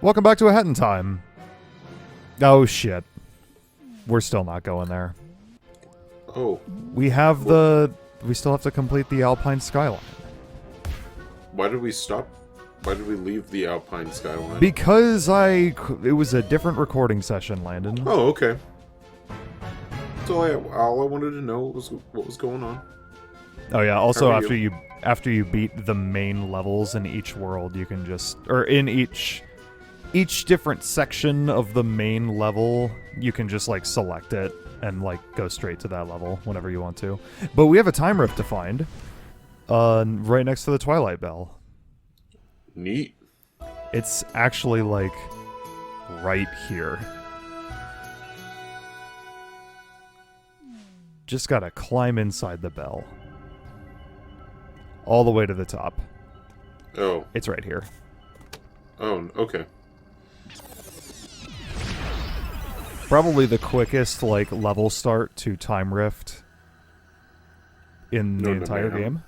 Welcome back to A Hat in Time. Oh shit. We're still not going there. Oh. We still have to complete the Alpine Skyline. Why did we stop? Why did we leave the Alpine Skyline? Because it was a different recording session, Landon. Oh, okay. That's all I wanted to know was what was going on. Oh yeah, also How are after you beat the main levels in each world, you can in each different section of the main level, you can just like select it and like go straight to that level whenever you want to. But we have a time rift to find. Right next to the Twilight Bell. Neat. It's actually like right here. Just gotta climb inside the bell. All the way to the top. Oh. It's right here. Oh, okay. Probably the quickest like level start to time rift in the entire game.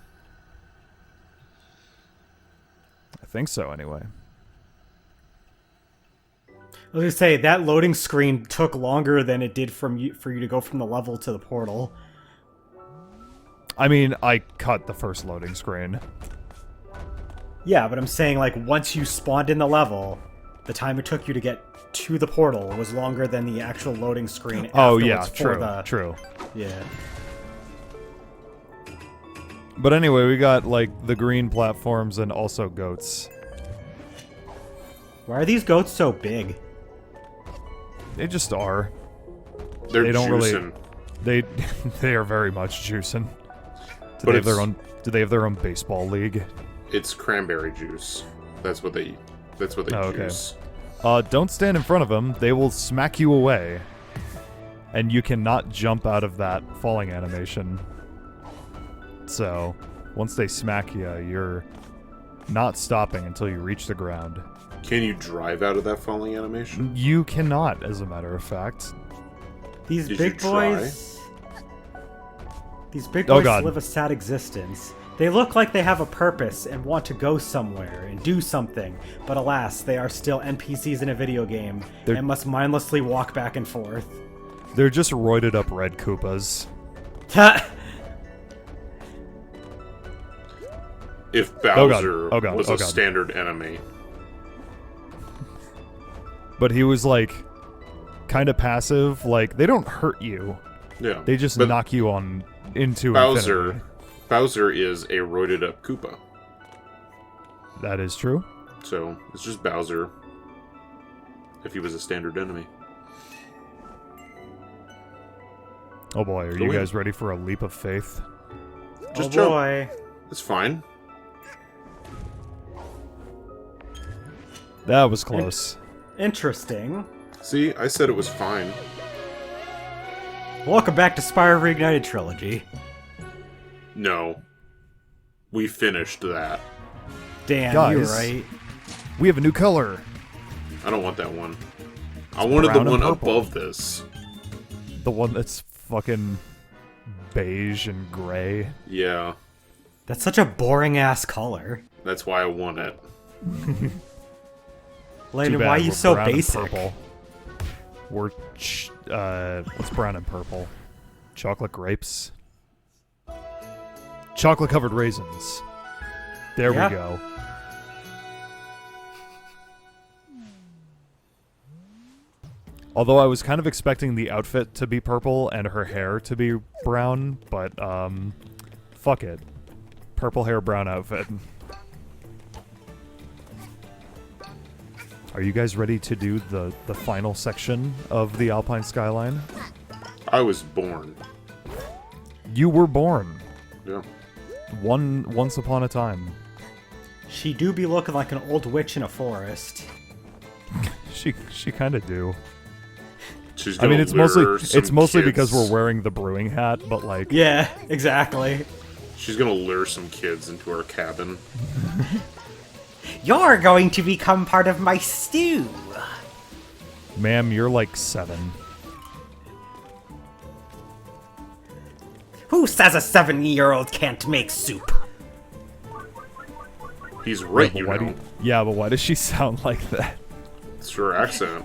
I think so, anyway. I was gonna say that loading screen took longer than it did for you to go from the level to the portal. I mean, I cut the first loading screen. Yeah, but I'm saying like once you spawned in the level, the time it took you to get to the portal was longer than the actual loading screen. Oh yeah, for true. Yeah. But anyway, we got like the green platforms and also goats. Why are these goats so big? They just are. They're don't juicing. Really. They are very much juicing. Do But they have their own? Do they have their own baseball league? It's cranberry juice. That's what they juice. Okay. Don't stand in front of them. They will smack you away. And you cannot jump out of that falling animation. So, once they smack you, you're not stopping until you reach the ground. Can you drive out of that falling animation? You cannot, as a matter of fact. These Did big you try? boys. These big Oh, boys God. live a sad existence. They look like they have a purpose and want to go somewhere and do something, but alas, they are still NPCs in a video game and must mindlessly walk back and forth. They're just roided up red Koopas. If Bowser God. was Oh, a God. standard enemy. But he was like kind of passive. Like, they don't hurt you. Yeah. They just but knock you on into Bowser. infinity. Bowser is a roided up Koopa. That is true. So, it's just Bowser if he was a standard enemy. Oh boy, are Go you in. guys ready for a leap of faith? Just oh jump. boy. It's fine. That was close. Interesting. See, I said it was fine. Welcome back to Spyro Reignited Trilogy. No. We finished that. Damn, Guys. you're right. We have a new color. I don't want that one. I wanted the brown and one purple. above this. The one that's fucking beige and gray. Yeah, That's such a boring ass color. that's why I want it. Too Landon, bad why are you we're so brown and basic? purple. What's brown and purple? Chocolate grapes. Chocolate covered raisins. There Yeah. we go. Although I was kind of expecting the outfit to be purple and her hair to be brown, but fuck it. Purple hair, brown outfit. Are you guys ready to do the final section of the Alpine Skyline? I was born. You were born. Yeah. Once upon a time. She do be looking like an old witch in a forest. She kind of do. She's I gonna mean, it's lure mostly some because kids. we're wearing the brewing hat, but like, Yeah, exactly. She's gonna lure some kids into our cabin. You're going to become part of my stew. ma'am, you're like 7. Who says a 7-year-old can't make soup? He's right, but you why know. yeah, but why does she sound like that? It's her accent.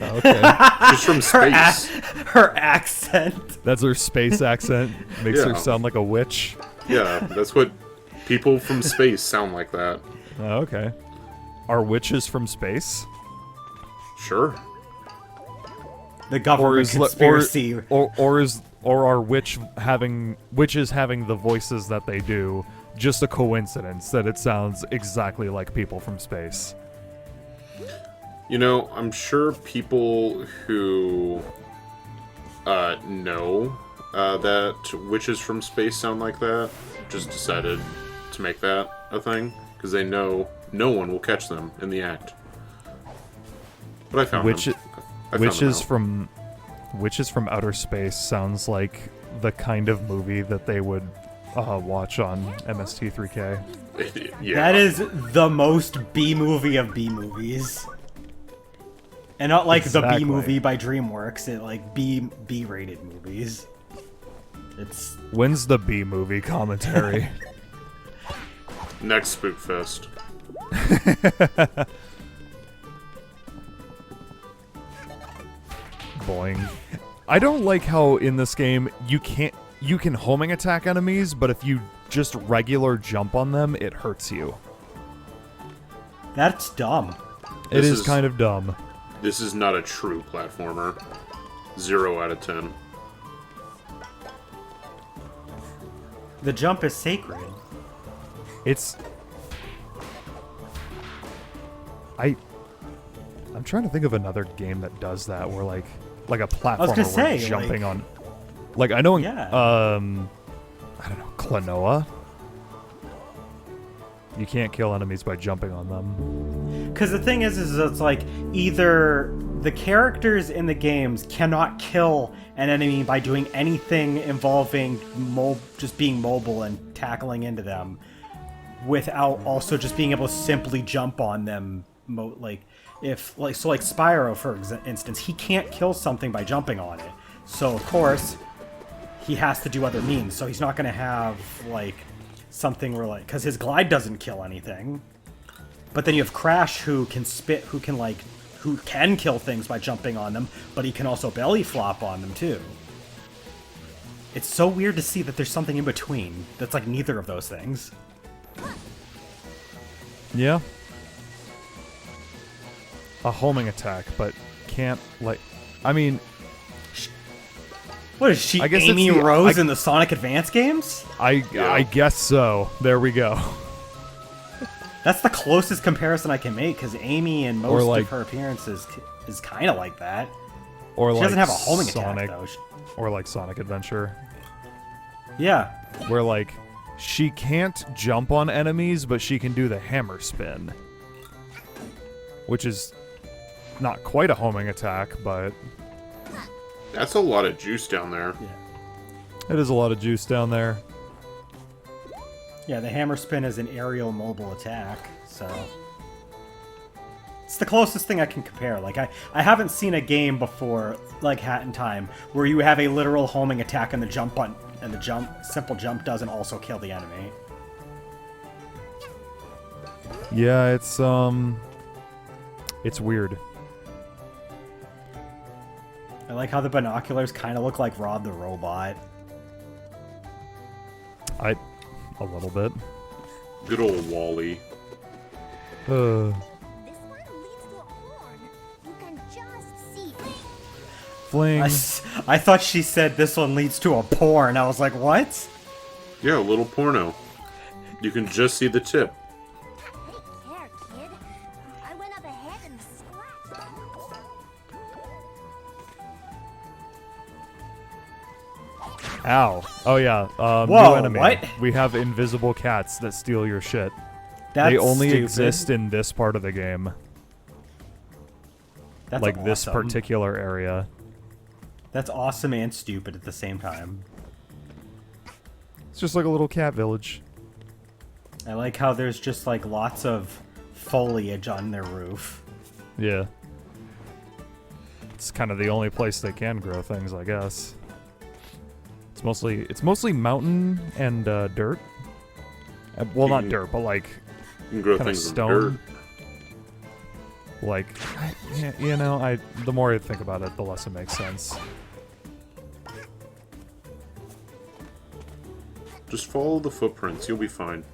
Okay. She's from space. Her accent. That's her space accent. Makes her Yeah. sound like a witch. Yeah, that's what people from space sound like that. Oh, okay. Are witches from space? Sure. The government conspiracy. Or are witches having the voices that they do just a coincidence that it sounds exactly like people from space? You know, I'm sure people who know that witches from space sound like that just decided to make that a thing because they know no one will catch them in the act. But I found them. I found them out. Witches from outer space sounds like the kind of movie that they would watch on MST3K. Yeah. That is the most B movie of B movies. And not like the Exactly. B movie by DreamWorks, it like B-rated movies. It's When's the B movie commentary? Next Spookfest. Boing. I don't like how in this game you can homing attack enemies, but if you just regular jump on them, it hurts you. that's dumb. It This is is- kind of dumb. This is not a true platformer. 0 out of 10. The jump is sacred. It's I'm trying to think of another game that does that where like a platformer gonna where say, you're jumping like- on like I know in Yeah. I don't know, Klonoa. You can't kill enemies by jumping on them. Because the thing is it's like either the characters in the games cannot kill an enemy by doing anything involving just being mobile and tackling into them, without also just being able to simply jump on them. Like Spyro, for instance, he can't kill something by jumping on it. So of course he has to do other means. So he's not going to have like something where like because his glide doesn't kill anything. But then you have Crash who can kill things by jumping on them, but he can also belly flop on them too. It's so weird to see that there's something in between that's like neither of those things. Yeah. A homing attack, but can't like I mean What is she, I guess Amy it's the- Rose I- in the Sonic Advance games? I guess so. There we go. That's the closest comparison I can make, because Amy in Or most like- of her appearances is kind of like that. Or She like doesn't have a homing Sonic, attack, though. or like Sonic Adventure, Yeah. where like she can't jump on enemies, but she can do the hammer spin, which is not quite a homing attack, but That's a lot of juice down there. it is a lot of juice down there. Yeah, the hammer spin is an aerial mobile attack, so... It's the closest thing I can compare. Like, I haven't seen a game before, like Hat in Time, where you have a literal homing attack and the jump button, and the simple jump doesn't also kill the enemy. Yeah, it's weird. I like how the binoculars kind of look like Rod the Robot. A little bit. Good old Wally. Uh, This one leads to a horn. You can just see it. fling. I thought she said this one leads to a porn. I was like, what? Yeah, a little porno. You can just see the tip. Take care, kid. I went up ahead and scratched. Ow. Oh yeah. New Whoa, enemy. what? We have invisible cats that steal your shit. That's They only stupid. exist in this part of the game. That's Like this awesome. particular area. That's awesome and stupid at the same time. It's just like a little cat village. I like how there's just like lots of foliage on their roof. Yeah. It's kind of the only place they can grow things, I guess. It's mostly mountain and dirt. Well, not dirt, but like You can grow kind of things in stone. dirt. Like, you know, the more I think about it, the less it makes sense. Just follow the footprints. You'll be fine.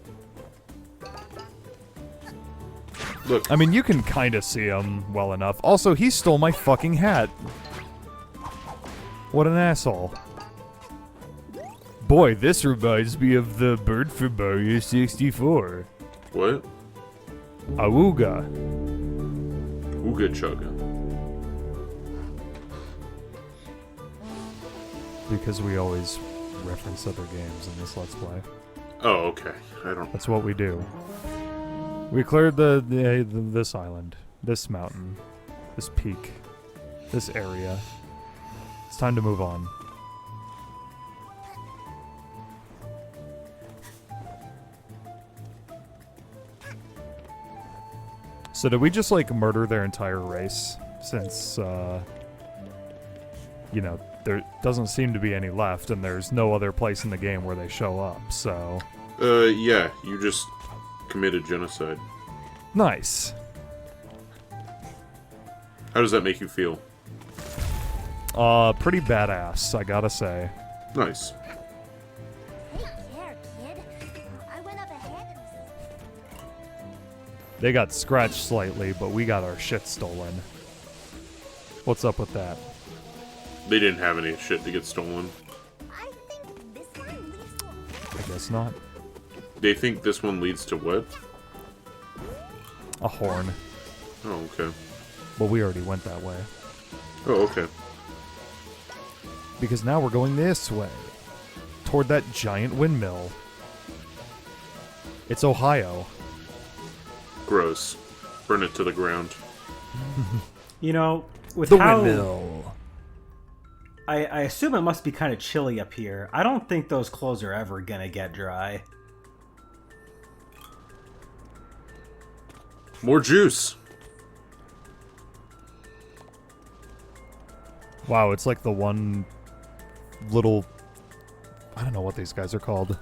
Look, I mean, you can kind of see him well enough. Also, he stole my fucking hat. What an asshole. Boy, this reminds me of the bird from Mario 64. what? Awooga. Ooga chugga. Because we always reference other games in this Let's Play. Oh, okay. I don't. That's what we do. We cleared this island, this mountain, this peak, this area. It's time to move on. So did we just, like, murder their entire race? Since, you know, there doesn't seem to be any left, and there's no other place in the game where they show up, so... Yeah, you just committed genocide. Nice. How does that make you feel? Pretty badass, I gotta say. Nice. Take care, kid. I went up ahead and... They got scratched slightly, but we got our shit stolen. What's up with that? They didn't have any shit to get stolen. I think this one leads to... I guess not. They think this one leads to what? A horn. Oh, okay. But we already went that way. Oh, okay. Because now we're going this way. Toward that giant windmill. It's Ohio. Gross. Burn it to the ground. You know, with The how windmill. I assume it must be kind of chilly up here. I don't think those clothes are ever gonna get dry. More juice. Wow, it's like the one little... I don't know what these guys are called.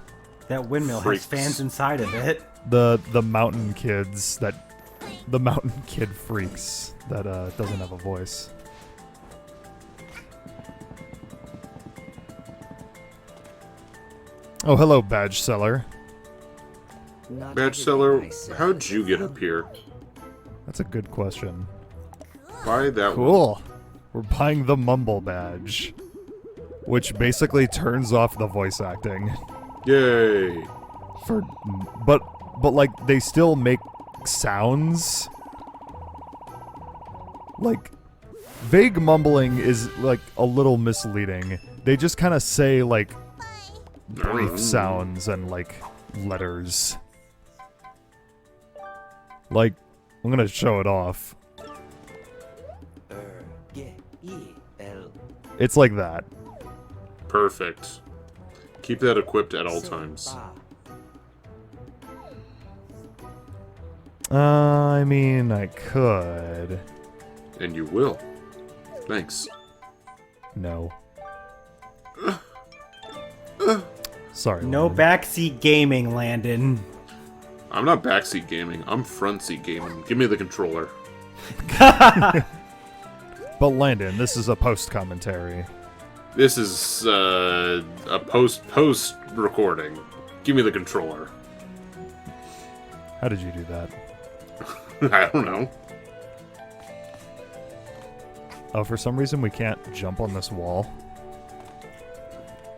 That windmill Freaks. has fans inside of it. The mountain kids that... The mountain kid freaks that doesn't have a voice. Oh, hello, badge seller. Badge seller, how'd you get up here? That's a good question. Buy that one. Cool. We're buying the Mumble badge, which basically turns off the voice acting. Yay. But like they still make sounds. Like vague mumbling is like a little misleading. They just kind of say like brief sounds and like letters. Like I'm gonna show it off. It's like that. Perfect. Keep that equipped at all times. I mean, I could. And you will. Thanks. No. Sorry. No Landon. backseat gaming, Landon. I'm not backseat gaming. I'm front seat gaming. Give me the controller. But Landon, this is a post commentary. This is a post recording. Give me the controller. How did you do that? I don't know. Oh, for some reason we can't jump on this wall.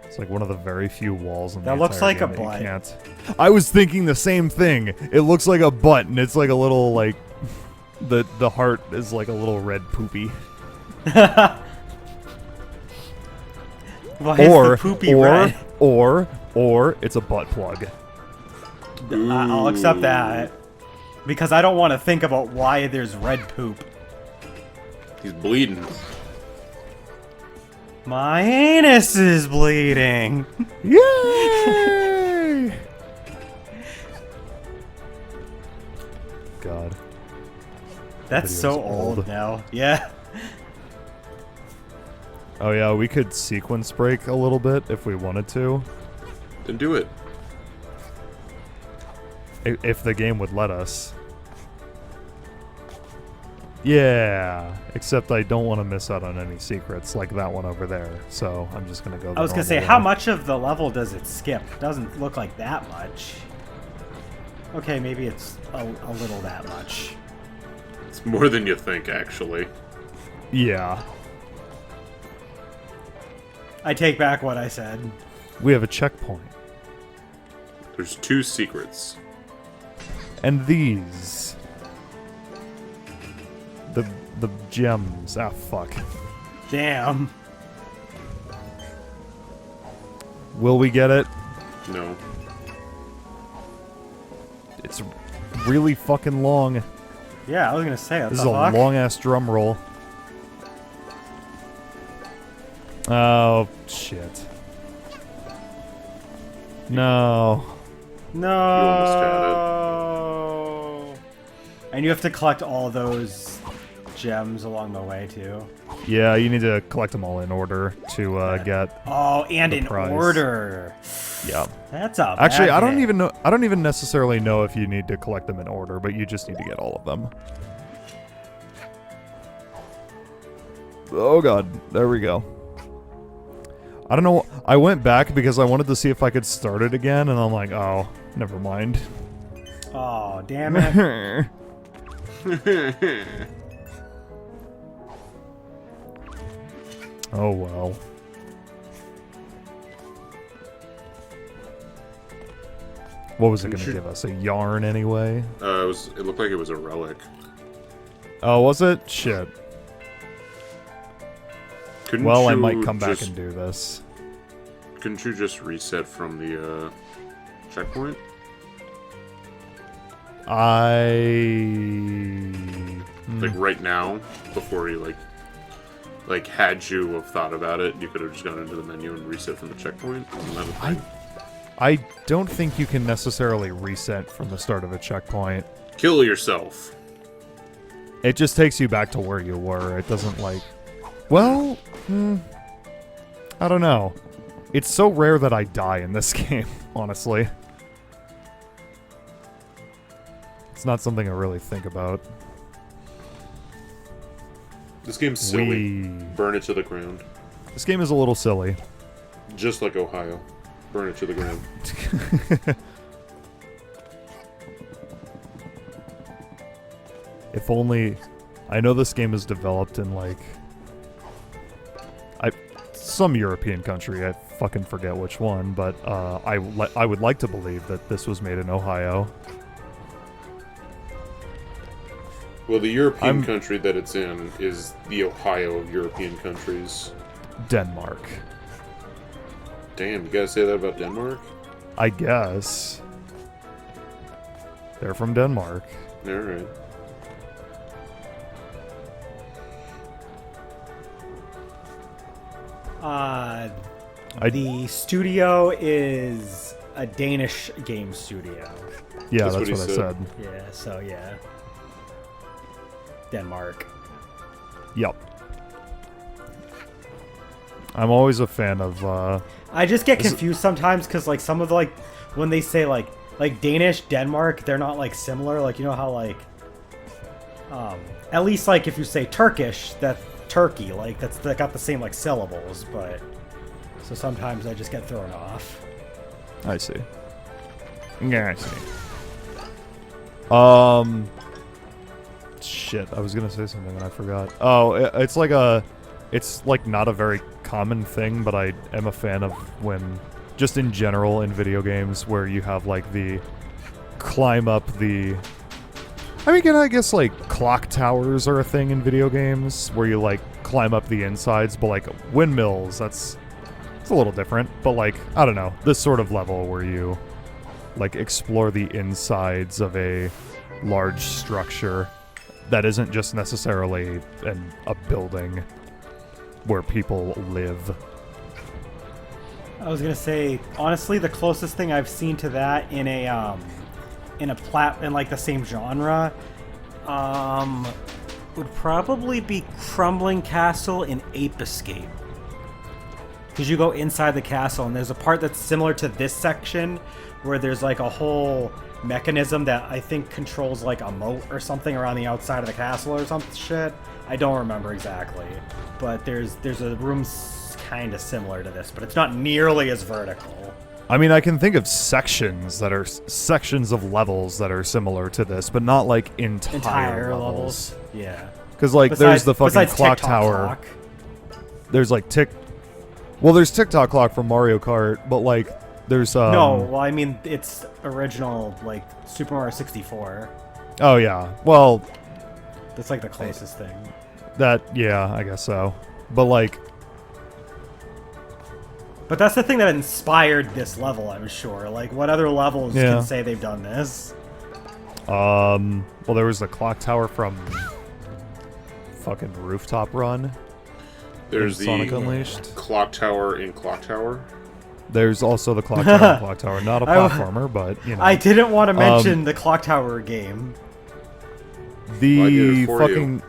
It's like one of the very few walls in the That looks entire like a game that you butt. can't. I was thinking the same thing. It looks like a butt, and it's like a little like the heart is like a little red poopy. Why is the poopy red? or it's a butt plug. I'll accept that. Because I don't want to think about why there's red poop. He's bleeding. My anus is bleeding. Yay! God. That's Video's so old old. now. Yeah. Oh yeah, we could sequence break a little bit if we wanted to. Then do it. If the game would let us. Yeah, except I don't want to miss out on any secrets like that one over there, so I'm just gonna go. I was gonna say, how much of the level does it skip? Doesn't look like that much. Okay, maybe it's a little that much. It's more than you think, actually. Yeah, I take back what I said. we have a checkpoint, There's 2 secrets. and these, the gems. Ah, fuck. Damn. Will we get it? No. It's really fucking long. Yeah, I was gonna say, what This the is a fuck? long ass drum roll. Oh shit. No. No. And you have to collect all those gems along the way too. Yeah, you need to collect them all in order to get. Oh, and in prize. order. Yeah. That's a Actually, bad I don't hit. even know. I don't even necessarily know if you need to collect them in order, but you just need to get all of them. Oh god, there we go. I don't know. I went back because I wanted to see if I could start it again, and I'm like, oh, never mind. Oh, damn it. Oh well. What was it going to give us? A yarn anyway? It looked like it was a relic. Oh, was it? Shit. Couldn't Well, I you might come back just- and do this. Couldn't you just reset from the checkpoint? Like right now, before you like had you have thought about it, you could have just gone into the menu and reset from the checkpoint. Isn't that a thing? I don't think you can necessarily reset from the start of a checkpoint. Kill yourself. It just takes you back to where you were. It doesn't like... Well, I don't know. It's so rare that I die in this game, honestly. It's not something I really think about. This game's silly. We... Burn it to the ground. This game is a little silly. Just like Ohio. Burn it to the ground. If only... I know this game is developed in, like... some European country, I fucking forget which one, but I would like to believe that this was made in Ohio. Well, the European I'm- country that it's in is the Ohio of European countries. Denmark. Damn, you gotta say that about Denmark? I guess. They're from Denmark. Alright. The studio is a Danish game studio. Yeah, That's that's what what, he I said. said. Yeah, so yeah. Denmark. Yep. I'm always a fan of, I just get Is it- confused sometimes because like some of the, like when they say like Danish, Denmark, they're not like similar. Like you know how like at least like if you say Turkish, that's Turkey. Like they got the same like syllables, but so sometimes I just get thrown off. I see. Yeah, I see. Shit, I was gonna say something and I forgot. Oh, it's like it's like not a very common thing, but I am a fan of when, just in general in video games, where you have like the climb up the... I mean, I guess like clock towers are a thing in video games, where you like climb up the insides, but like windmills, it's a little different. But like, I don't know, this sort of level where you like explore the insides of a large structure that isn't just necessarily a building where people live. I was gonna say honestly, the closest thing I've seen to that in a in like the same genre would probably be Crumbling Castle in Ape Escape. Because you go inside the castle and there's a part that's similar to this section where there's like a whole mechanism that I think controls like a moat or something around the outside of the castle or some shit. I don't remember exactly, but there's a room kind of similar to this, but it's not nearly as vertical. I mean, I can think of sections sections of levels that are similar to this, but not like entire levels. Yeah. Because like there's the fucking besides clock TikTok tower. Clock. There's like there's TikTok clock from Mario Kart, but like there's No, well, I mean it's original like Super Mario 64. Oh yeah. Well, That's like the closest thing. yeah, I guess so. But like But that's the thing that inspired this level, I'm sure. Like, what other levels Yeah. can say they've done this? well, there was the clock tower from fucking Rooftop Run. There's in Sonic Unleashed. the clock tower in Clock Tower. There's also the clock tower in Clock Tower. Not a I- platformer, but you know. I didn't want to mention the Clock Tower game. Well, I did The it for fucking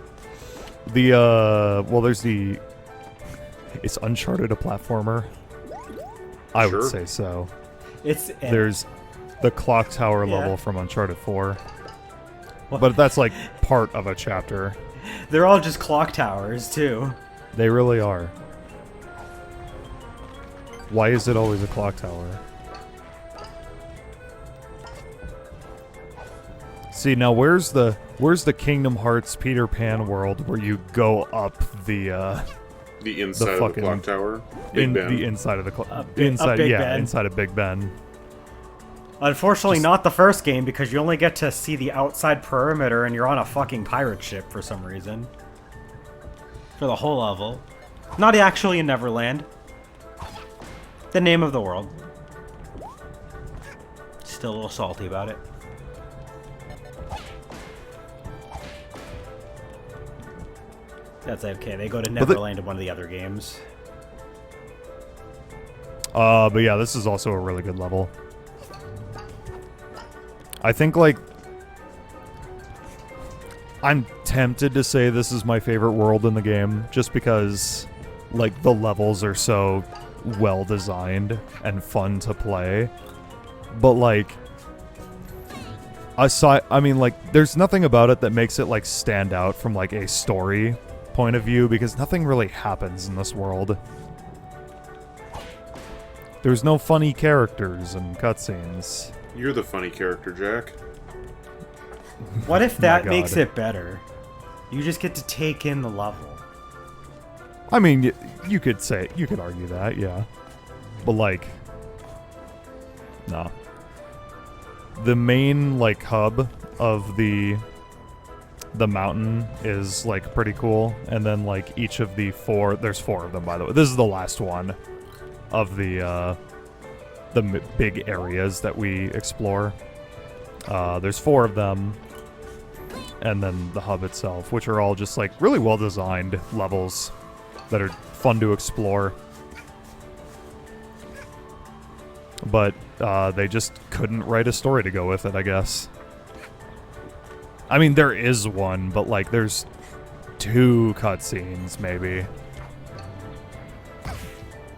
well, there's it's Uncharted a platformer? I Sure. would say so. It's There's the clock tower Yeah. level from Uncharted 4. What? But that's like part of a chapter. they're all just clock towers too. They really are. Why is it always a clock tower? See, now where's the Kingdom Hearts Peter Pan world where you go up the The inside of the fucking- clock tower. Big Ben. the inside of the Big inside Ben. inside of Big Ben. Unfortunately, not the first game because you only get to see the outside perimeter and you're on a fucking pirate ship for some reason. For the whole level. Not actually in Neverland. The name of the world. Still a little salty about it. That's okay. They go to Neverland in one of the other games. But yeah, this is also a really good level. I think, like, I'm tempted to say this is my favorite world in the game, just because, like, the levels are so well designed and fun to play. But, like, I mean, like, there's nothing about it that makes it, like, stand out from, like, a story point of view, because nothing really happens in this world. There's no funny characters and cutscenes. You're the funny character, Jack. What if that God. makes it better? You just get to take in the level. I mean, you could argue that, yeah. But, like, no. The main, like, hub of the mountain is, like, pretty cool. And then, like, each of the there's 4 of them, by the way. This is the last one of the big areas that we explore. There's 4 of them. And then the hub itself, which are all just, like, really well-designed levels that are fun to explore. But they just couldn't write a story to go with it, I guess. I mean, there is one, but, like, there's 2 cutscenes, maybe.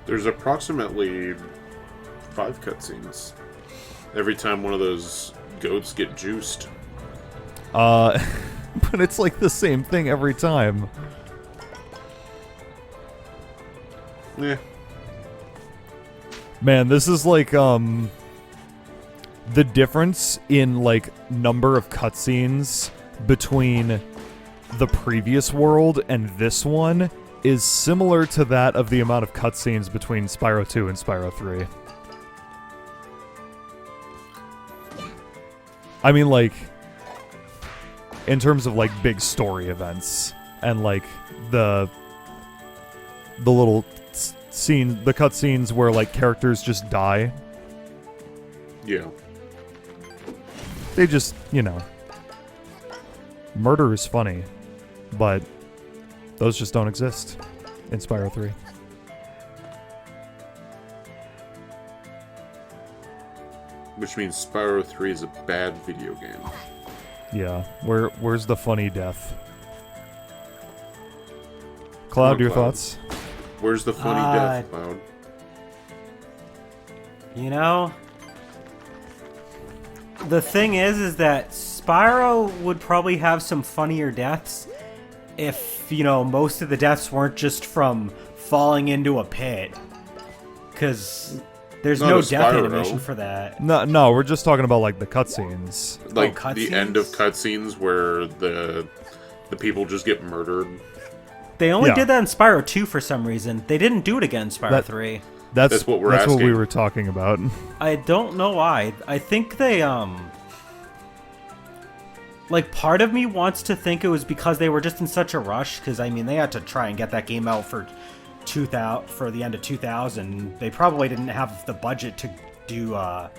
There's approximately 5 cutscenes. Every time one of those goats get juiced. But it's, like, the same thing every time. Yeah. Man, this is like, the difference in, like, number of cutscenes between the previous world and this one is similar to that of the amount of cutscenes between Spyro 2 and Spyro 3. I mean, like, in terms of, like, big story events and, like, the little the cutscenes where, like, characters just die. Yeah. They just, you know, murder is funny, but those just don't exist in Spyro 3. Which means Spyro 3 is a bad video game. Yeah, where's the funny death? Cloud, on, your Cloud. thoughts? Where's the funny death, Cloud? You know, The thing is that Spyro would probably have some funnier deaths if, you know, most of the deaths weren't just from falling into a pit. Because there's Not no a death Spyro. animation for that. No, we're just talking about like the cutscenes. Like cutscenes? the end of cutscenes where the people just get murdered. They only Yeah. did that in Spyro 2 for some reason. They didn't do it again in Spyro That- 3. That's what we're That's what we asking. were talking about. I don't know why. I think they like part of me wants to think it was because they were just in such a rush because I mean they had to try and get that game out for the end of 2000. They probably didn't have the budget to do a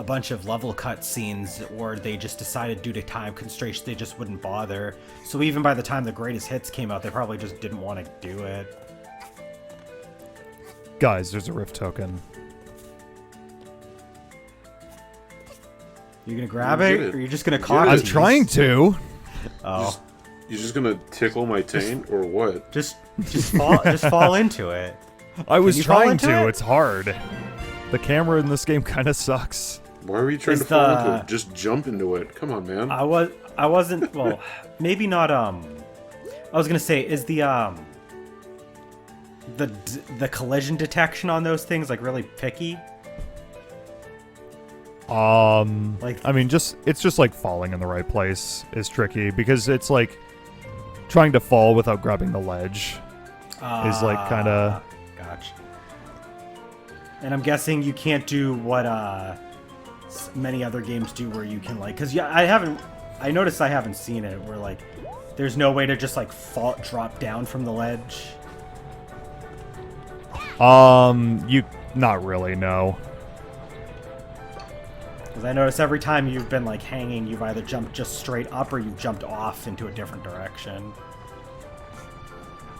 bunch of level cut scenes, or they just decided due to time constraints they just wouldn't bother. So even by the time the greatest hits came out, they probably just didn't want to do it. Guys, there's a rift token. You gonna grab Get it, it. or you just gonna Get cock it. I'm tease? trying to. Oh, You're just gonna tickle my taint or what? just fall into it. I was you fall trying into to. it? It's hard. The camera in this game kind of sucks. Why are you trying Is to fall into the- it? Just jump into it. Come on, man. I wasn't. Well, maybe not. I was gonna say, is the collision detection on those things like really picky? Like- I mean, it's just like falling in the right place is tricky because it's like trying to fall without grabbing the ledge is like kind of. Gotcha. And I'm guessing you can't do what many other games do, where you can like, because I noticed I haven't seen it where like there's no way to just like drop down from the ledge. You not really, no. Because I notice every time you've been like hanging, you've either jumped just straight up or you've jumped off into a different direction.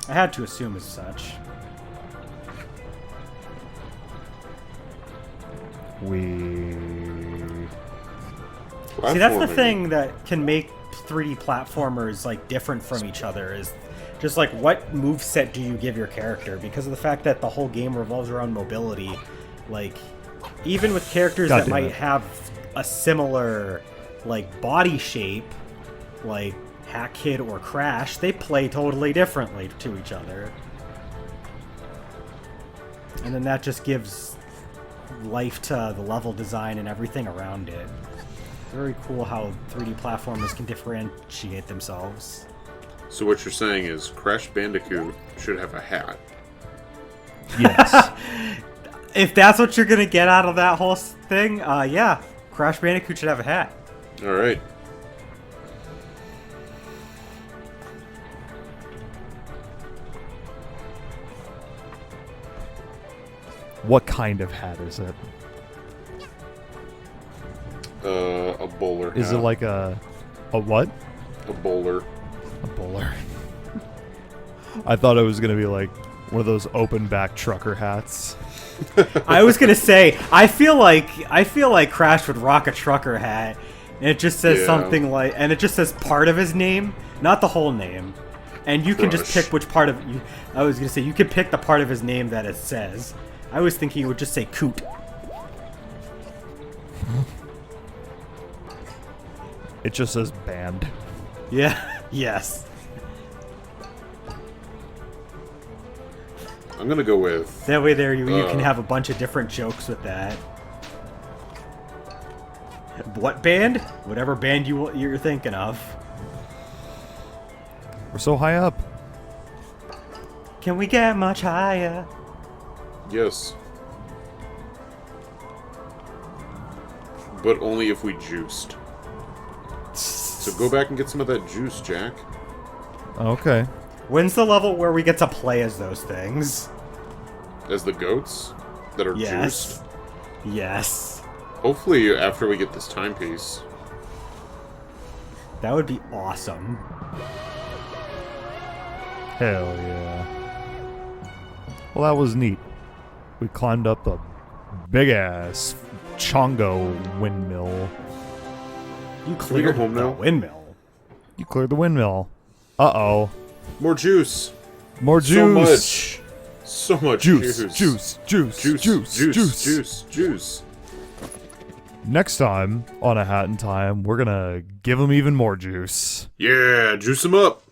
I had to assume as such. See, that's the Platforming. thing that can make 3D platformers like different from each other is just like what moveset do you give your character, because of the fact that the whole game revolves around mobility. Like even with characters God that damn might it. have a similar like body shape, like Hack Kid or Crash, they play totally differently to each other. And then that just gives life to the level design and everything around it. Very cool how 3D platformers can differentiate themselves. So what you're saying is Crash Bandicoot should have a hat. Yes. If that's what you're gonna get out of that whole thing, yeah, Crash Bandicoot should have a hat. All right. What kind of hat is it? A bowler hat. Is it like a what? a bowler? A bowler. I thought it was gonna be like one of those open back trucker hats. I was gonna say, I feel like Crash would rock a trucker hat, and it just says Yeah. something like, and it just says part of his name, not the whole name, and you can just Crush. pick which part of you. I was gonna say you can pick the part of his name that it says. I was thinking it would just say Coot. It just says band. Yeah. Yes. I'm gonna go with That way, there you can Uh. have a bunch of different jokes with that. What band? Whatever band you're thinking of. We're so high up. Can we get much higher? yes, but only if we juiced. So go back and get some of that juice, Jack. Okay. When's the level where we get to play as those things? As the goats that are Yes. juiced. Yes. Hopefully after we get this timepiece. That would be awesome. Hell yeah. Well, that was neat. We climbed up a big ass Chongo windmill. You we go cleared home the now? windmill. You cleared the windmill. Uh-oh. More juice. More juice. So much Juice, juice. juice, juice, Juice. juice, Juice. juice. Juice. Juice. Next time on A Hat in Time, we're gonna give them even more juice. Yeah, juice them up.